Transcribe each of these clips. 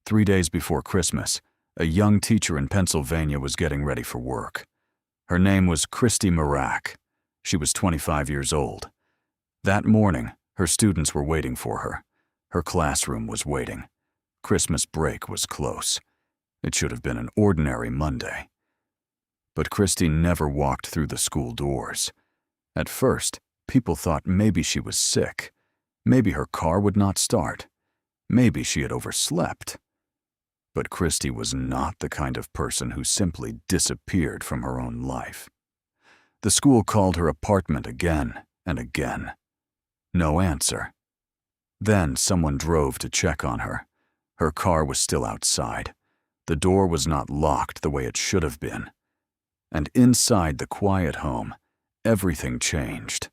3 days before Christmas, a young teacher in Pennsylvania was getting ready for work. Her name was Christy Mirack. She was 25 years old. That morning, her students were waiting for her. Her classroom was waiting. Christmas break was close. It should have been an ordinary Monday. But Christy never walked through the school doors. At first, people thought maybe she was sick. Maybe her car would not start. Maybe she had overslept. But Christy was not the kind of person who simply disappeared from her own life. The school called her apartment again and again. No answer. Then someone drove to check on her. Her car was still outside. The door was not locked the way it should have been. And inside the quiet home, everything changed.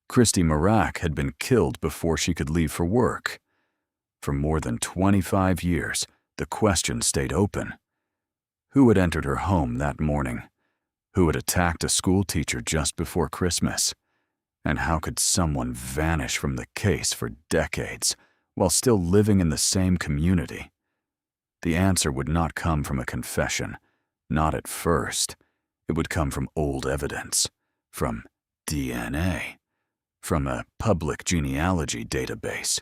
Christy Mirack had been killed before she could leave for work. For more than 25 years, the question stayed open. Who had entered her home that morning? Who had attacked a school teacher just before Christmas? And how could someone vanish from the case for decades while still living in the same community? The answer would not come from a confession, not at first. It would come from old evidence, from DNA, from a public genealogy database,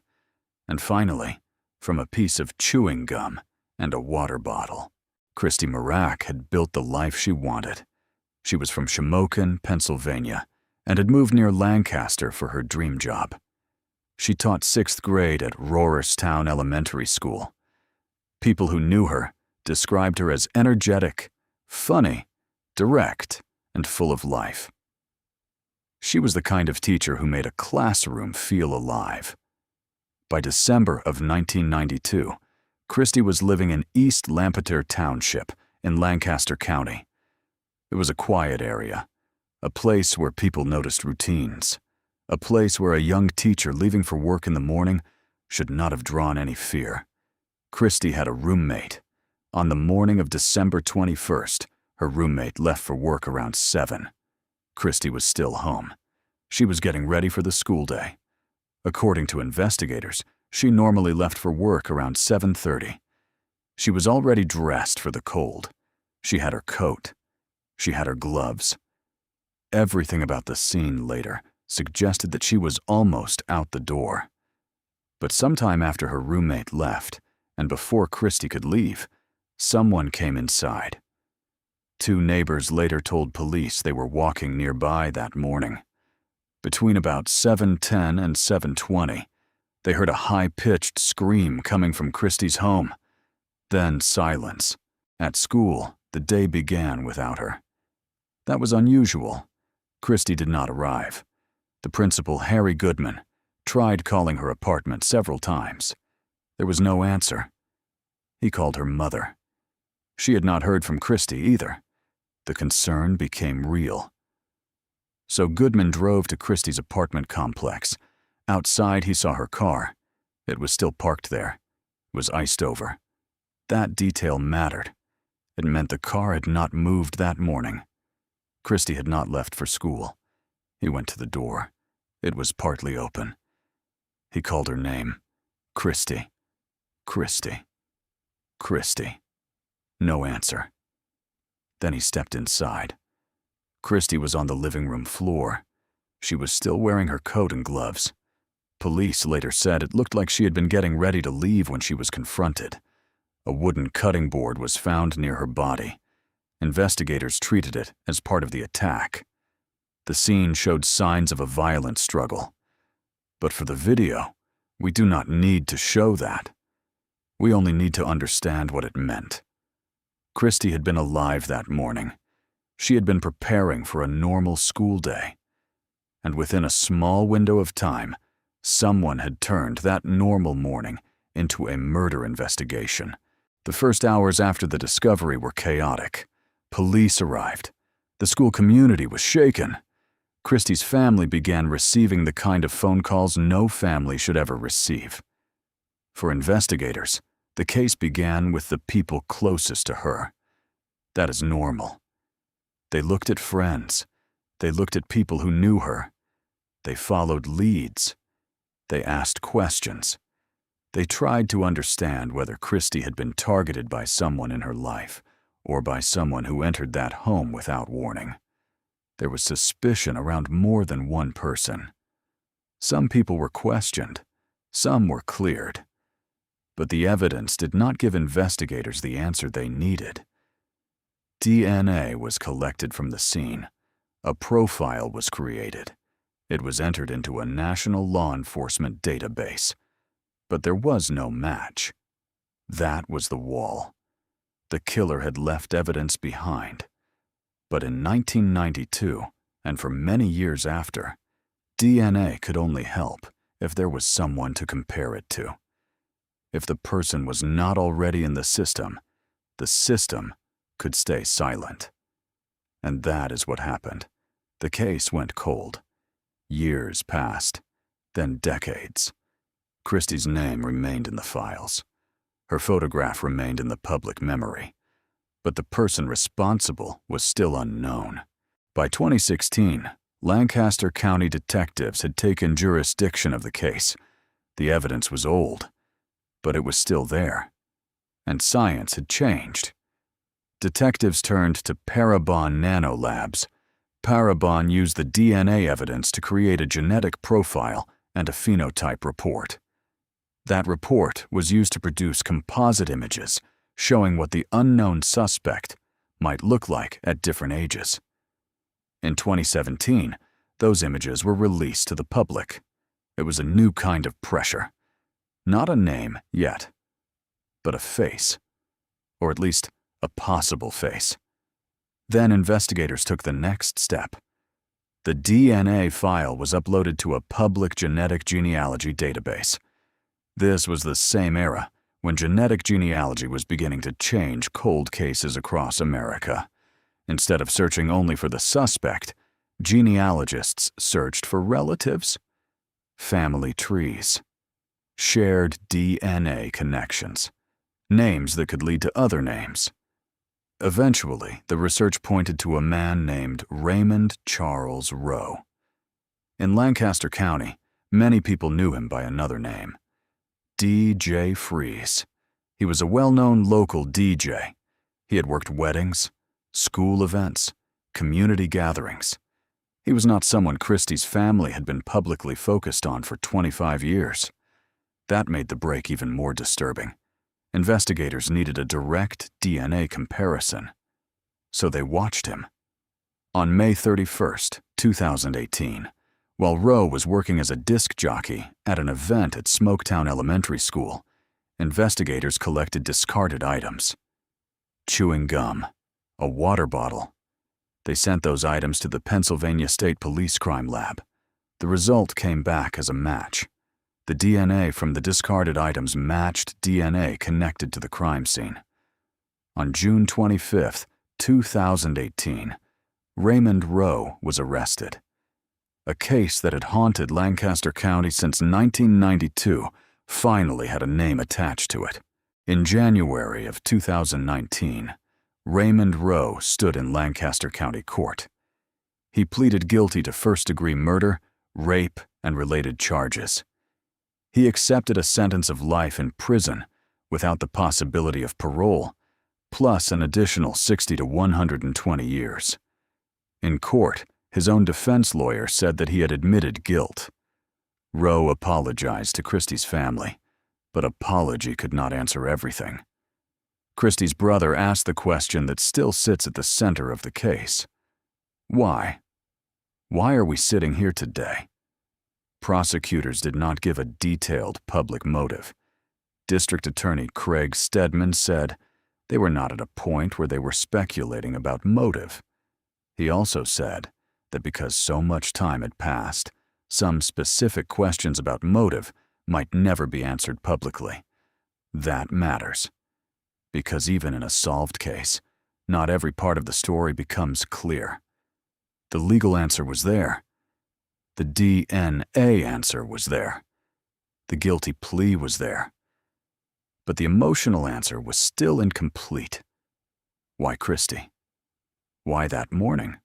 and finally, from a piece of chewing gum and a water bottle. Christy Mirack had built the life she wanted. She was from Shamokin, Pennsylvania, and had moved near Lancaster for her dream job. She taught 6th grade at Rohrerstown Elementary School. People who knew her described her as energetic, funny, direct, and full of life. She was the kind of teacher who made a classroom feel alive. By December of 1992, Christy was living in East Lampeter Township in Lancaster County. It was a quiet area, a place where people noticed routines, a place where a young teacher leaving for work in the morning should not have drawn any fear. Christy had a roommate. On the morning of December 21st, her roommate left for work around 7. Christy was still home. She was getting ready for the school day. According to investigators, she normally left for work around 7:30. She was already dressed for the cold. She had her coat. She had her gloves. Everything about the scene later suggested that she was almost out the door. But sometime after her roommate left, and before Christy could leave, someone came inside. 2 neighbors later told police they were walking nearby that morning. Between about 7:10 and 7:20, they heard a high-pitched scream coming from Christy's home. Then silence. At school, the day began without her. That was unusual. Christy did not arrive. The principal, Harry Goodman, tried calling her apartment several times. There was no answer. He called her mother. She had not heard from Christy either. The concern became real. So Goodman drove to Christy's apartment complex. Outside, he saw her car. It was still parked there. It was iced over. That detail mattered. It meant the car had not moved that morning. Christy had not left for school. He went to the door. It was partly open. He called her name. Christy. Christy. Christy. No answer. Then he stepped inside. Christy was on the living room floor. She was still wearing her coat and gloves. Police later said it looked like she had been getting ready to leave when she was confronted. A wooden cutting board was found near her body. Investigators treated it as part of the attack. The scene showed signs of a violent struggle. But for the video, we do not need to show that. We only need to understand what it meant. Christy had been alive that morning. She had been preparing for a normal school day. And within a small window of time, someone had turned that normal morning into a murder investigation. The first hours after the discovery were chaotic. Police arrived. The school community was shaken. Christy's family began receiving the kind of phone calls no family should ever receive. For investigators, the case began with the people closest to her. That is normal. They looked at friends. They looked at people who knew her. They followed leads. They asked questions. They tried to understand whether Christy had been targeted by someone in her life or by someone who entered that home without warning. There was suspicion around more than one person. Some people were questioned, some were cleared. But the evidence did not give investigators the answer they needed. DNA was collected from the scene. A profile was created. It was entered into a national law enforcement database. But there was no match. That was the wall. The killer had left evidence behind. But in 1992, and for many years after, DNA could only help if there was someone to compare it to. If the person was not already in the system could stay silent. And that is what happened. The case went cold. Years passed, then decades. Christy's name remained in the files. Her photograph remained in the public memory. But the person responsible was still unknown. By 2016, Lancaster County detectives had taken jurisdiction of the case. The evidence was old, but it was still there. And science had changed. Detectives turned to Parabon nanolabs. Parabon used the DNA evidence to create a genetic profile and a phenotype report. That report was used to produce composite images showing what the unknown suspect might look like at different ages. In 2017, those images were released to the public. It was a new kind of pressure. Not a name yet, but a face, or at least a possible face. Then investigators took the next step. The DNA file was uploaded to a public genetic genealogy database. This was the same era when genetic genealogy was beginning to change cold cases across America. Instead of searching only for the suspect, genealogists searched for relatives, family trees, shared DNA connections, names that could lead to other names. Eventually, the research pointed to a man named Raymond Charles Rowe. In Lancaster County, many people knew him by another name, DJ Freez. He was a well-known local DJ. He had worked weddings, school events, community gatherings. He was not someone Christy's family had been publicly focused on for 25 years. That made the break even more disturbing. Investigators needed a direct DNA comparison. So they watched him. On May 31st, 2018, while Rowe was working as a disc jockey at an event at Smoketown Elementary School, investigators collected discarded items. Chewing gum, a water bottle. They sent those items to the Pennsylvania State Police Crime Lab. The result came back as a match. The DNA from the discarded items matched DNA connected to the crime scene. On June 25, 2018, Raymond Rowe was arrested. A case that had haunted Lancaster County since 1992 finally had a name attached to it. In January of 2019, Raymond Rowe stood in Lancaster County Court. He pleaded guilty to first-degree murder, rape, and related charges. He accepted a sentence of life in prison without the possibility of parole, plus an additional 60 to 120 years. In court, his own defense lawyer said that he had admitted guilt. Rowe apologized to Christy's family, but apology could not answer everything. Christy's brother asked the question that still sits at the center of the case. Why? Why are we sitting here today? Prosecutors did not give a detailed public motive. District Attorney Craig Stedman said they were not at a point where they were speculating about motive. He also said that because so much time had passed, some specific questions about motive might never be answered publicly. That matters. Because even in a solved case, not every part of the story becomes clear. The legal answer was there. The DNA answer was there. The guilty plea was there. But the emotional answer was still incomplete. Why Christy? Why that morning?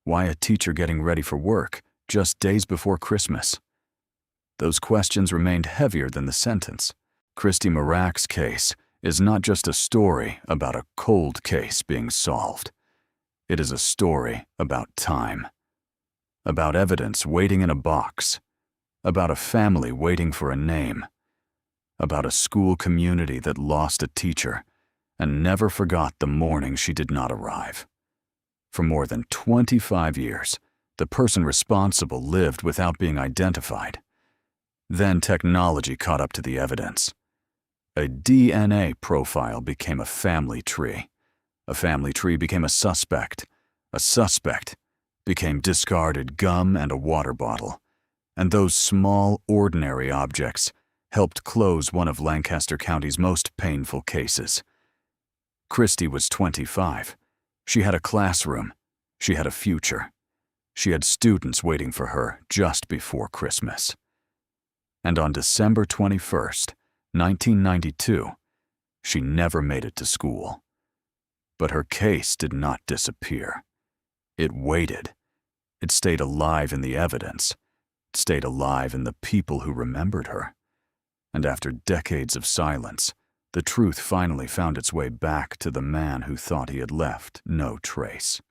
Why a teacher getting ready for work just days before Christmas? those questions remained heavier than the sentence. Christy Mirack's case is not just a story about a cold case being solved. It is a story about time, about evidence waiting in a box, about a family waiting for a name, about a school community that lost a teacher and never forgot the morning she did not arrive. For more than 25 years, the person responsible lived without being identified. Then technology caught up to the evidence. A DNA profile became a family tree. A family tree became a suspect. A suspect became discarded gum and a water bottle. And those small, ordinary objects helped close one of Lancaster County's most painful cases. Christy was 25. She had a classroom. She had a future. She had students waiting for her just before Christmas. And on December 21st, 1992, she never made it to school. But her case did not disappear. It waited. It stayed alive in the evidence. It stayed alive in the people who remembered her. And after decades of silence, the truth finally found its way back to the man who thought he had left no trace.